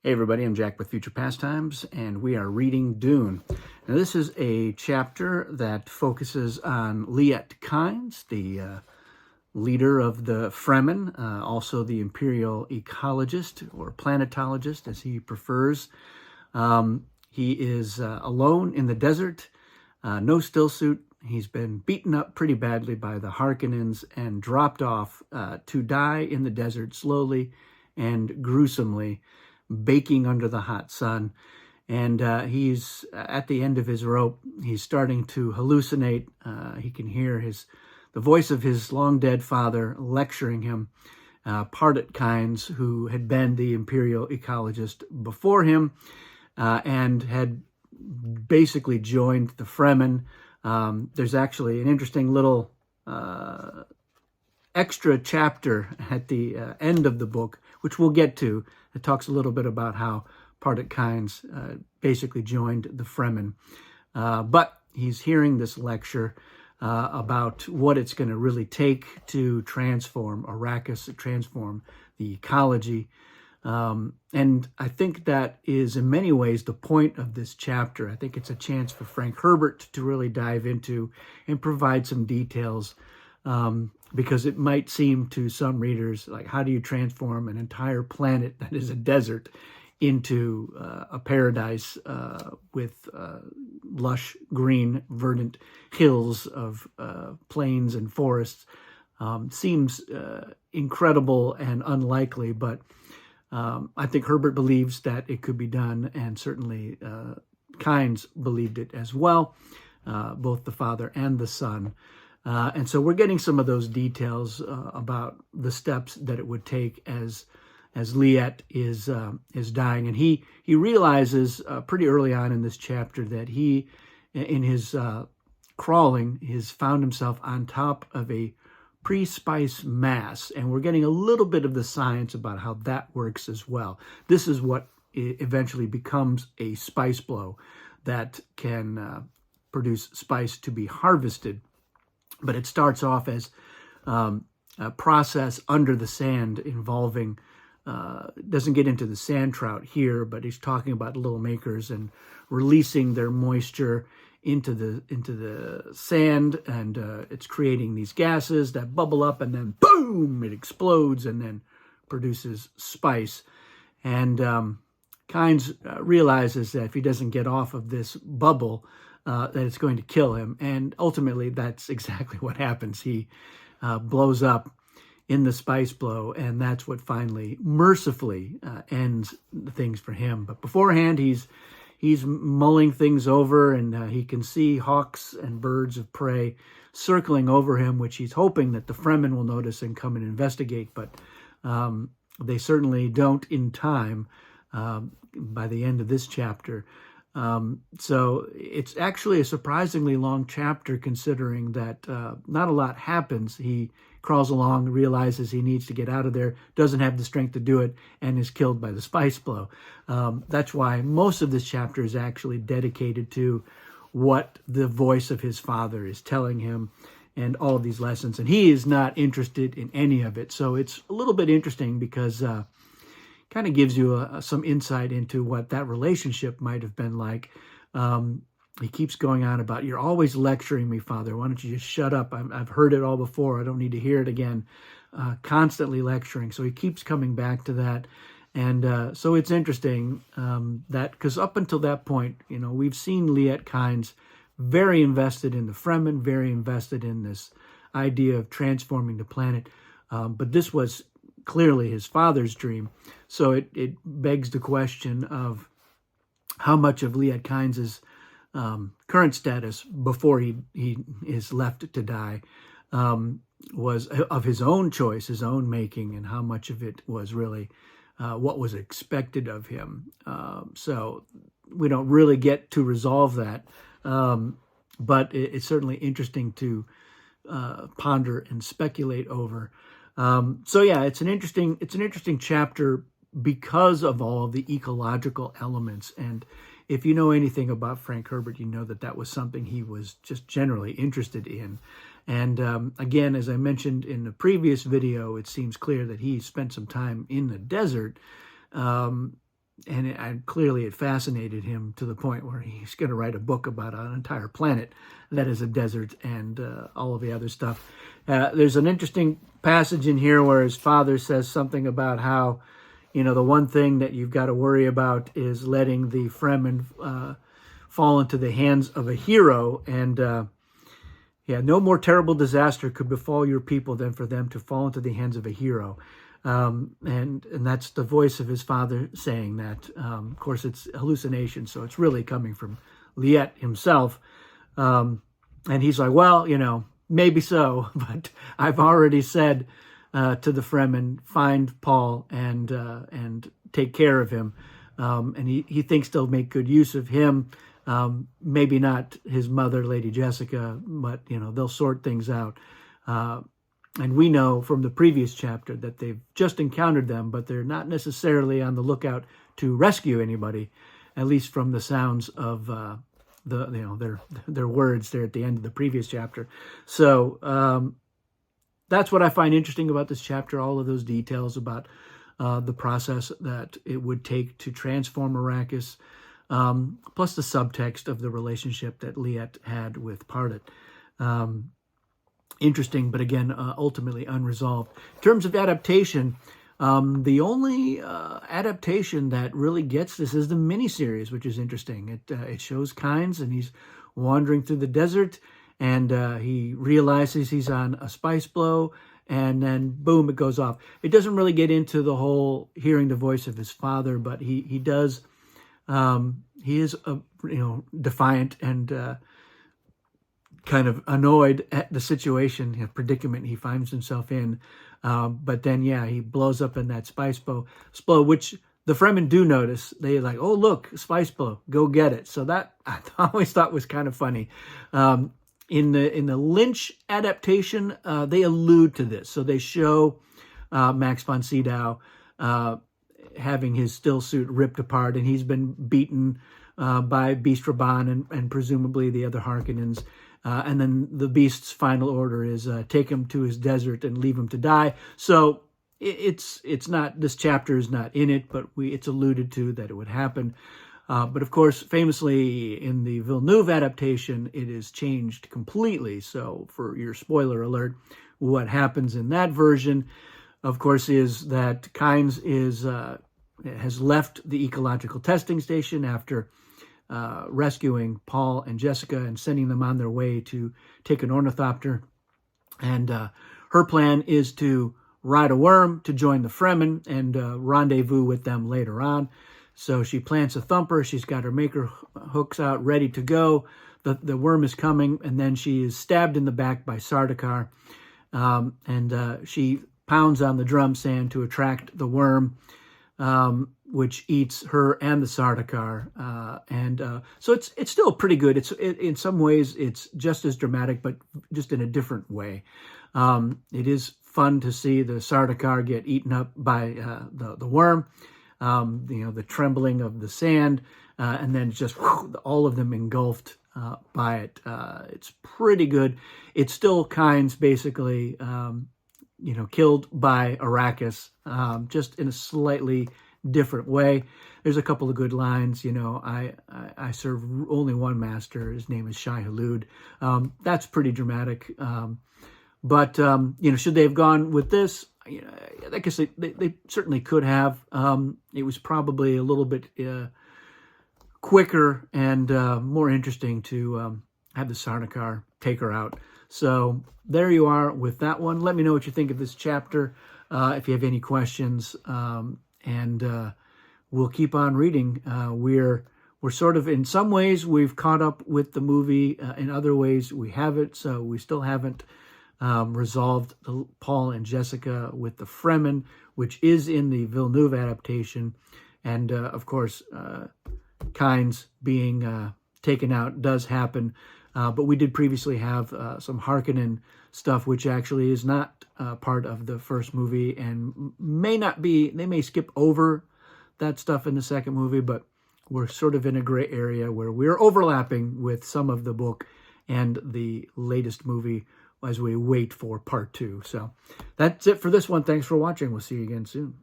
Hey everybody, I'm Jack with Future Pastimes, and we are reading Dune. Now this is a chapter that focuses on Liet Kynes, the leader of the Fremen, also the imperial ecologist, or planetologist as he prefers. He is alone in the desert, no stillsuit. He's been beaten up pretty badly by the Harkonnens and dropped off to die in the desert slowly and gruesomely, baking under the hot sun. And he's at the end of his rope. He's starting to hallucinate. He can hear the voice of his long dead father lecturing him. Pardet Kynes, who had been the imperial ecologist before him and had basically joined the Fremen. There's actually an interesting little extra chapter at the end of the book, which we'll get to. It talks a little bit about how Pardet Kynes basically joined the Fremen. But he's hearing this lecture about what it's going to really take to transform Arrakis, transform the ecology. And I think that is in many ways the point of this chapter. I think it's a chance for Frank Herbert to really dive into and provide some details, because it might seem to some readers like, how do you transform an entire planet that is a desert into a paradise with lush, green, verdant hills of plains and forests? Seems incredible and unlikely, but I think Herbert believes that it could be done, and certainly Kynes believed it as well, both the father and the son. And so we're getting some of those details about the steps that it would take as Liet is dying. And he realizes pretty early on in this chapter that he, in his crawling, has found himself on top of a pre-spice mass. And we're getting a little bit of the science about how that works as well. This is what eventually becomes a spice blow that can produce spice to be harvested. But it starts off as a process under the sand involving, doesn't get into the sand trout here, but he's talking about little makers and releasing their moisture into the sand, and it's creating these gases that bubble up, and then boom, it explodes and then produces spice. And Kynes realizes that if he doesn't get off of this bubble, that it's going to kill him. And ultimately, that's exactly what happens. He blows up in the spice blow, and that's what finally, mercifully, ends things for him. But beforehand, he's mulling things over, and he can see hawks and birds of prey circling over him, which he's hoping that the Fremen will notice and come and investigate. But they certainly don't in time by the end of this chapter. So it's actually a surprisingly long chapter, considering that not a lot happens. He crawls along, realizes he needs to get out of there, doesn't have the strength to do it, and is killed by the spice blow. That's why most of this chapter is actually dedicated to what the voice of his father is telling him and all of these lessons. And he is not interested in any of it. So it's a little bit interesting because kind of gives you some insight into what that relationship might have been like. He keeps going on about, "You're always lecturing me, Father. Why don't you just shut up? I've heard it all before. I don't need to hear it again." Constantly lecturing. So he keeps coming back to that. And so it's interesting that, because up until that point, we've seen Liet Kynes very invested in the Fremen, very invested in this idea of transforming the planet. But this was clearly his father's dream. So it begs the question of how much of Liet Kynes' current status before he is left to die was of his own choice, his own making, and how much of it was really what was expected of him. So we don't really get to resolve that, but it's certainly interesting to ponder and speculate over. So yeah, it's an interesting chapter because of all of the ecological elements. And if you know anything about Frank Herbert, you know that that was something he was just generally interested in. And again, as I mentioned in the previous video, it seems clear that he spent some time in the desert clearly it fascinated him to the point where he's going to write a book about an entire planet that is a desert and all of the other stuff. There's an interesting passage in here where his father says something about how, the one thing that you've got to worry about is letting the Fremen fall into the hands of a hero. And no more terrible disaster could befall your people than for them to fall into the hands of a hero. And that's the voice of his father saying that. Of course, it's hallucination, so it's really coming from Liet himself. And he's like, well, maybe so, but I've already said to the Fremen, find Paul and take care of him. And he thinks they'll make good use of him. Maybe not his mother, Lady Jessica, but, they'll sort things out. And we know from the previous chapter that they've just encountered them, but they're not necessarily on the lookout to rescue anybody, at least from the sounds of their words there at the end of the previous chapter. So that's what I find interesting about this chapter, all of those details about the process that it would take to transform Arrakis, plus the subtext of the relationship that Liet had with Pardit. Interesting, but again, ultimately unresolved. In terms of adaptation, the only adaptation that really gets this is the miniseries, which is interesting. It shows Kynes, and he's wandering through the desert, and he realizes he's on a spice blow, and then boom, it goes off. It doesn't really get into the whole hearing the voice of his father, but he does. He is defiant and kind of annoyed at the situation, predicament he finds himself in. But then, he blows up in that spice blow, which the Fremen do notice. They're like, oh, look, spice blow, go get it. So that I always thought was kind of funny. In the Lynch adaptation, they allude to this. So they show Max von Sydow having his still suit ripped apart, and he's been beaten by Beast Raban and presumably the other Harkonnens. And then the Beast's final order is take him to his desert and leave him to die. So it's not, this chapter is not in it, but it's alluded to that it would happen. But of course, famously in the Villeneuve adaptation, it is changed completely. So for your spoiler alert, what happens in that version, of course, is that Kynes has left the ecological testing station after rescuing Paul and Jessica and sending them on their way to take an ornithopter. And her plan is to ride a worm to join the Fremen and rendezvous with them later on. So she plants a thumper. She's got her maker hooks out, ready to go. The worm is coming, and then she is stabbed in the back by Sardaukar. And she pounds on the drum sand to attract the worm, which eats her and the Sardaukar. So it's still pretty good. In some ways, it's just as dramatic, but just in a different way. It is fun to see the Sardaukar get eaten up by the worm. The trembling of the sand, and then just all of them engulfed by it. It's pretty good. It's still Kynes basically, killed by Arrakis, just in a slightly different way. There's a couple of good lines. I serve only one master. His name is Shai Hulud. That's pretty dramatic. But should they have gone with this? I guess they certainly could have. It was probably a little bit quicker and more interesting to have the Sardaukar take her out. So there you are with that one. Let me know what you think of this chapter, if you have any questions, and we'll keep on reading. We're sort of, in some ways, we've caught up with the movie. In other ways, we haven't. So we still haven't resolved Paul and Jessica with the Fremen, which is in the Villeneuve adaptation. And, of course, Kynes being taken out does happen. But we did previously have some Harkonnen stuff, which actually is not part of the first movie and may not be, they may skip over that stuff in the second movie, but we're sort of in a gray area where we're overlapping with some of the book and the latest movie as we wait for part 2. So that's it for this one. Thanks for watching. We'll see you again soon.